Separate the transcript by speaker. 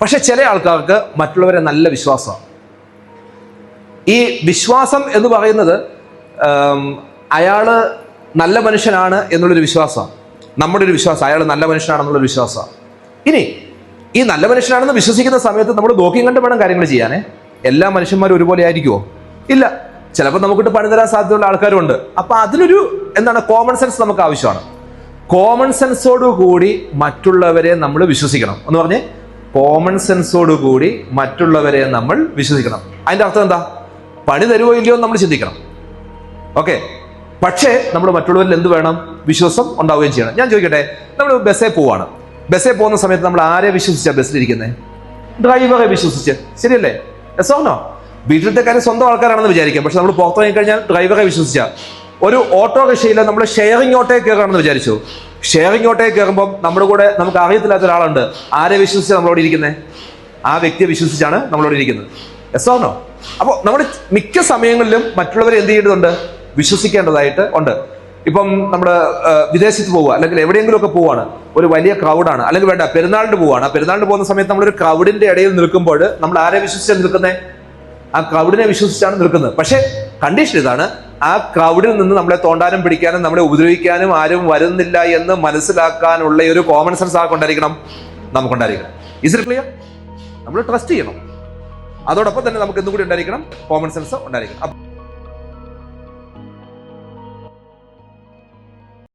Speaker 1: പക്ഷെ ചില ആൾക്കാർക്ക് മറ്റുള്ളവരെ നല്ല വിശ്വാസമാണ്. ഈ വിശ്വാസം എന്ന് പറയുന്നത് അയാള് നല്ല മനുഷ്യനാണ് എന്നുള്ളൊരു വിശ്വാസമാണ്. നമ്മുടെ ഒരു വിശ്വാസം അയാൾ നല്ല മനുഷ്യനാണെന്നുള്ളൊരു വിശ്വാസമാണ്. ഇനി ഈ നല്ല മനുഷ്യനാണെന്ന് വിശ്വസിക്കുന്ന സമയത്ത് നമ്മൾ നോക്കിയും കണ്ട് വേണം കാര്യങ്ങൾ ചെയ്യാനേ. എല്ലാ മനുഷ്യന്മാരും ഒരുപോലെ ആയിരിക്കുമോ? ഇല്ല. ചിലപ്പോൾ നമുക്കിട്ട് പണി തരാൻ സാധ്യതയുള്ള ആൾക്കാരുണ്ട്. അപ്പൊ അതിലൊരു കോമൺ സെൻസ് നമുക്ക് ആവശ്യമാണ്. കോമൺ സെൻസോടു കൂടി മറ്റുള്ളവരെ നമ്മൾ വിശ്വസിക്കണം എന്ന് പറഞ്ഞ്, കോമൺ സെൻസോടു കൂടി മറ്റുള്ളവരെ നമ്മൾ വിശ്വസിക്കണം. അതിന്റെ അർത്ഥം എന്താ? പണി തരുമോ ഇല്ലയോ എന്ന് നമ്മൾ ചിന്തിക്കണം. ഓക്കെ, പക്ഷേ നമ്മൾ മറ്റുള്ളവരിൽ എന്ത് വേണം? വിശ്വാസം ഉണ്ടാവുകയും ചെയ്യണം. ഞാൻ ചോദിക്കട്ടെ, നമ്മൾ ബസ്സിൽ പോവാണ്. ബസ്സിൽ പോകുന്ന സമയത്ത് നമ്മൾ ആരെ വിശ്വസിച്ചാ ബസ്സിലിരിക്കുന്നത്? ഡ്രൈവറെ വിശ്വസിച്ച്, ശരിയല്ലേ? എസോണോ? വീട്ടിലത്തെ കാര്യം സ്വന്തം ആൾക്കാരാണെന്ന് വിചാരിക്കാം. പക്ഷെ നമ്മൾ പുറത്തിറങ്ങി കഴിഞ്ഞാൽ ഡ്രൈവറെ വിശ്വസിച്ച ഒരു ഓട്ടോറിക്ഷയിൽ നമ്മൾ ഷെയറിംഗ് ഓട്ടോയിൽ കയറണമെന്ന് വിചാരിച്ചു. ഷെയറിംഗ് ഓട്ടോയിൽ കയറുമ്പോൾ നമ്മുടെ കൂടെ നമുക്ക് അറിയത്തില്ലാത്ത ഒരാളുണ്ട്. ആരെ വിശ്വസിച്ചാണ് നമ്മളോട് ഇരിക്കുന്നത്? ആ വ്യക്തിയെ വിശ്വസിച്ചാണ് നമ്മളോട് ഇരിക്കുന്നത്. എസോണോ? അപ്പോൾ നമ്മൾ മിക്ക സമയങ്ങളിലും മറ്റുള്ളവരെ എന്ത് ചെയ്യേണ്ടതുണ്ട്? വിശ്വസിക്കേണ്ടതായിട്ട് ഉണ്ട്. ഇപ്പം നമ്മൾ വിദേശത്ത് പോവുക, അല്ലെങ്കിൽ എവിടെയെങ്കിലും ഒക്കെ പോവാണ്, ഒരു വലിയ ക്രൗഡാണ്, അല്ലെങ്കിൽ വേണ്ട പെരുന്നാളിന് പോവാണ്. ആ പെരുന്നാളിന് പോകുന്ന സമയത്ത് നമ്മളൊരു ക്രൗഡിന്റെ ഇടയിൽ നിൽക്കുമ്പോൾ നമ്മൾ ആരെ വിശ്വസിച്ചാണ് നിൽക്കുന്നത്? ആ ക്രൗഡിനെ വിശ്വസിച്ചാണ് നിൽക്കുന്നത്. പക്ഷെ കണ്ടീഷൻ ഇതാണ്, ആ ക്രൗഡിൽ നിന്ന് നമ്മളെ തോണ്ടാനും പിടിക്കാനും നമ്മളെ ഉപദ്രവിക്കാനും ആരും വരുന്നില്ല എന്ന് മനസ്സിലാക്കാനുള്ള ഒരു കോമൺ സെൻസ് ആർക്കുണ്ടായിരിക്കണം? നമുക്കുണ്ടായിരിക്കണം. Is it clear? നമ്മൾ ട്രസ്റ്റ് ചെയ്യണം. അതോടൊപ്പം തന്നെ നമുക്ക് എന്തുകൂടി ഉണ്ടായിരിക്കണം? കോമൺ സെൻസ് ഉണ്ടായിരിക്കണം.